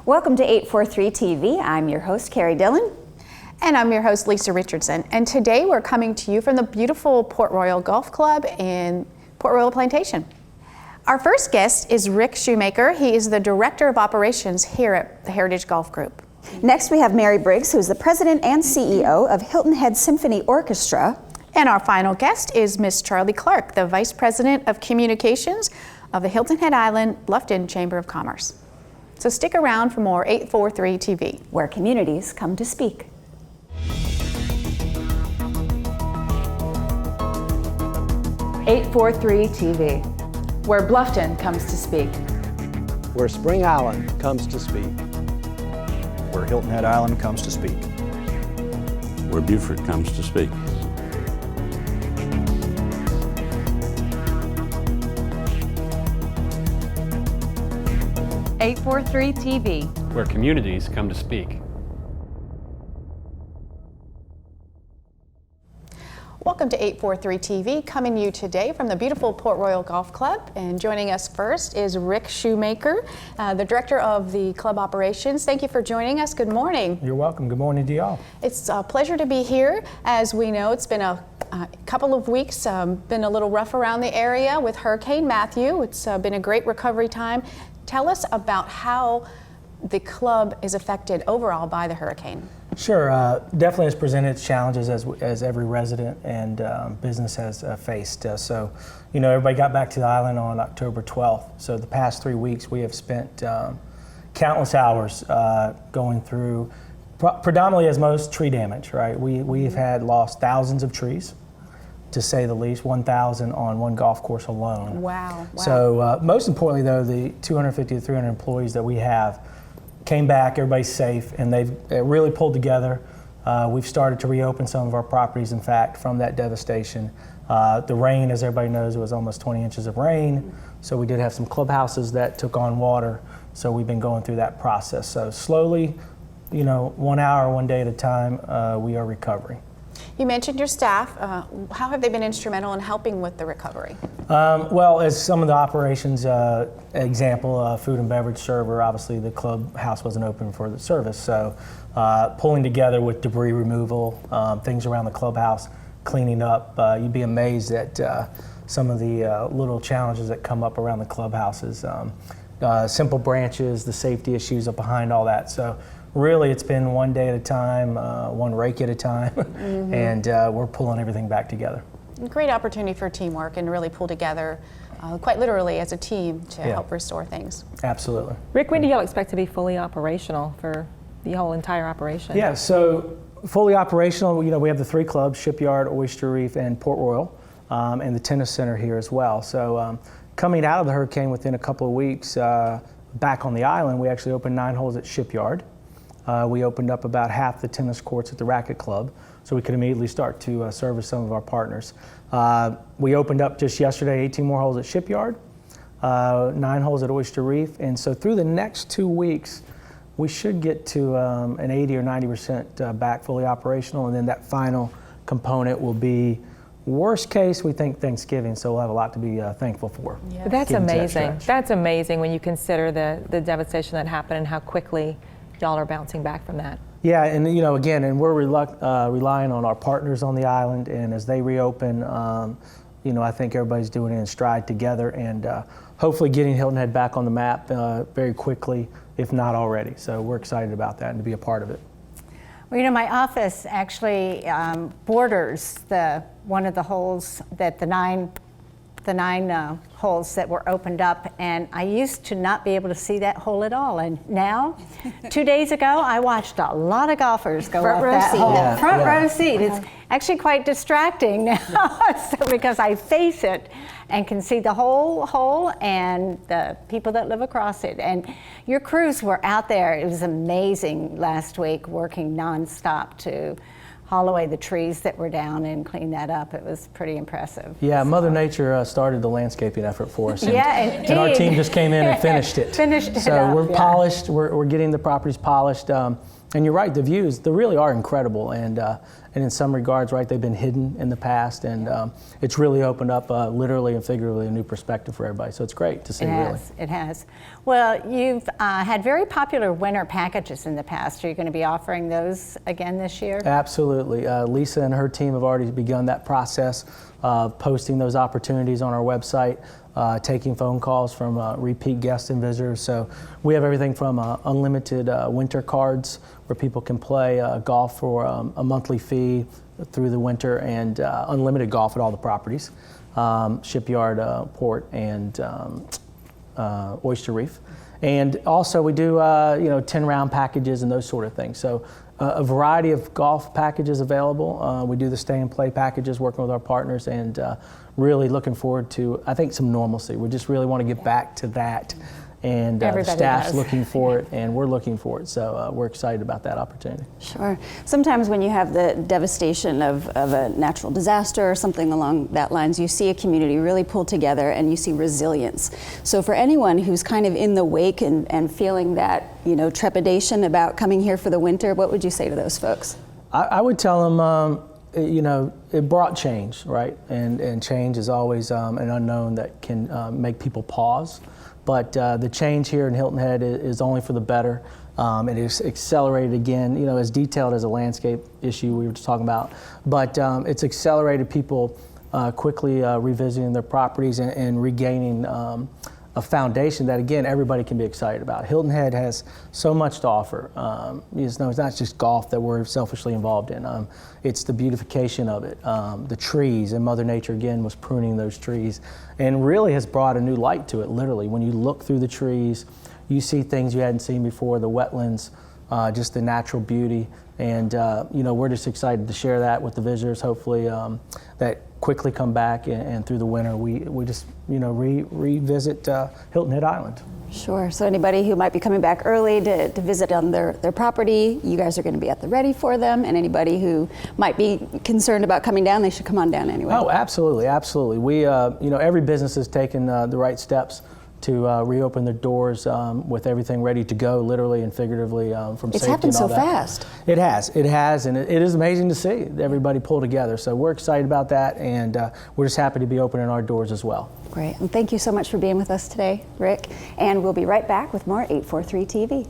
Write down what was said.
Welcome to 843 TV. I'm your host, Carrie Dillon. And I'm your host, Lisa Richardson. And today we're coming to you from the beautiful Port Royal Golf Club in Port Royal Plantation. Our first guest is Rick Shoemaker. He is the Director of Operations here at the Heritage Golf Group. Next we have Mary Briggs, who is the President and CEO of Hilton Head Symphony Orchestra. And our final guest is Miss Charlie Clark, the Vice President of Communications of the Hilton Head Island Bluffton Chamber of Commerce. So stick around for more 843 TV, where communities come to speak. 843 TV, where Bluffton comes to speak, where Spring Island comes to speak, where Hilton Head Island comes to speak, where Beaufort comes to speak. .843 TV, where communities come to speak. Welcome to 843 TV, coming to you today from the beautiful Port Royal Golf Club. And joining us first is Rick Shoemaker, the Director of the Club Operations. Thank you for joining us. Good morning. You're welcome. Good morning to y'all. It's a pleasure to be here. As we know, it's been a couple of weeks, been a little rough around the area with Hurricane Matthew. It's been a great recovery time. Tell us about how the club is affected overall by the hurricane. Sure, definitely has presented its challenges as every resident and business has faced. So, you know, everybody got back to the island on October 12th. So the past 3 weeks we have spent countless hours going through, predominantly as most, tree damage, right? We've had lost thousands of trees, to say the least, 1,000 on one golf course alone. Wow. So most importantly though, the 250 to 300 employees that we have came back, everybody's safe, and they've really pulled together. We've started to reopen some of our properties, in fact, from that devastation. The rain, as everybody knows, it was almost 20 inches of rain, so we did have some clubhouses that took on water, so we've been going through that process. So slowly, you know, 1 hour, 1 day at a time, we are recovering. You mentioned your staff. How have they been instrumental in helping with the recovery? Well, as some of the operations, example, food and beverage server, obviously the clubhouse wasn't open for the service, so pulling together with debris removal, things around the clubhouse, cleaning up, you'd be amazed at some of the little challenges that come up around the clubhouses. Simple branches, the safety issues up behind all that. So really, it's been 1 day at a time, one rake at a time, and we're pulling everything back together. Great opportunity for teamwork and really pull together, quite literally as a team, to help restore things. Absolutely. Rick, when do y'all expect to be fully operational for the whole entire operation? Yeah, so fully operational, you know, we have the 3 clubs, Shipyard, Oyster Reef, and Port Royal, and the tennis center here as well. So coming out of the hurricane within a couple of weeks, back on the island, we actually opened 9 holes at Shipyard. We opened up about half the tennis courts at the Racket Club, so we could immediately start to service some of our partners. We opened up just yesterday 18 more holes at Shipyard, 9 holes at Oyster Reef, and so through the next 2 weeks, we should get to an 80 or 90% back fully operational, and then that final component will be, worst case, we think Thanksgiving, so we'll have a lot to be thankful for. Yes. That's amazing. That's amazing when you consider the devastation that happened and how quickly y'all are bouncing back from that. Yeah, and you know, again, and we're relying on our partners on the island, and as they reopen, you know, I think everybody's doing it in stride together, and hopefully getting Hilton Head back on the map very quickly, if not already. So we're excited about that and to be a part of it. Well, you know, my office actually borders one of the holes that the nine holes that were opened up, and I used to not be able to see that hole at all, and now 2 days ago I watched a lot of golfers go off that hole. Front row seat. It's actually quite distracting now because I face it and can see the whole hole and the people that live across it. And your crews were out there. It was amazing last week, working nonstop to haul away the trees that were down and clean that up. It was pretty impressive. Yeah, so Mother Nature started the landscaping effort for us. And our team just came in and finished it. So we're polished, we're getting the properties polished. And you're right, the views, they really are incredible. And and in some regards, right, they've been hidden in the past, and it's really opened up literally and figuratively a new perspective for everybody. So it's great to see, really. It has. Well, you've had very popular winter packages in the past. Are you going to be offering those again this year? Absolutely. Lisa and her team have already begun that process of posting those opportunities on our website, taking phone calls from repeat guests and visitors. So we have everything from unlimited winter cards where people can play golf for a monthly fee through the winter, and unlimited golf at all the properties, Shipyard, Port, and Oyster Reef. And also we do 10-round packages and those sort of things. So a variety of golf packages available. We do the stay and play packages working with our partners, and really looking forward to, I think, some normalcy. We just really want to get back to that, and the staff's looking for it, and we're looking for it. So we're excited about that opportunity. Sure. Sometimes when you have the devastation of a natural disaster or something along that lines, you see a community really pull together and you see resilience. So for anyone who's kind of in the wake and feeling that, trepidation about coming here for the winter, what would you say to those folks? I would tell them, it brought change, right? And change is always an unknown that can make people pause. But the change here in Hilton Head is only for the better. It is accelerated again, as detailed as a landscape issue we were just talking about. But it's accelerated people quickly revisiting their properties and regaining a foundation that, again, everybody can be excited about. Hilton Head has so much to offer. It's not just golf that we're selfishly involved in. It's the beautification of it, the trees, and Mother Nature, again, was pruning those trees and really has brought a new light to it, literally. When you look through the trees, you see things you hadn't seen before, the wetlands, just the natural beauty. And we're just excited to share that with the visitors, hopefully, that quickly come back, and through the winter we just revisit Hilton Head Island. Sure. So anybody who might be coming back early to visit on their property, you guys are going to be at the ready for them. And anybody who might be concerned about coming down, they should come on down anyway. Oh, absolutely, absolutely. We, every business has taken the right steps to reopen their doors with everything ready to go, literally and figuratively, from it's safety happened and all so that. fast. It has, and it is amazing to see everybody pull together. So we're excited about that, and we're just happy to be opening our doors as well. Great, and thank you so much for being with us today, Rick. And we'll be right back with more 843 TV.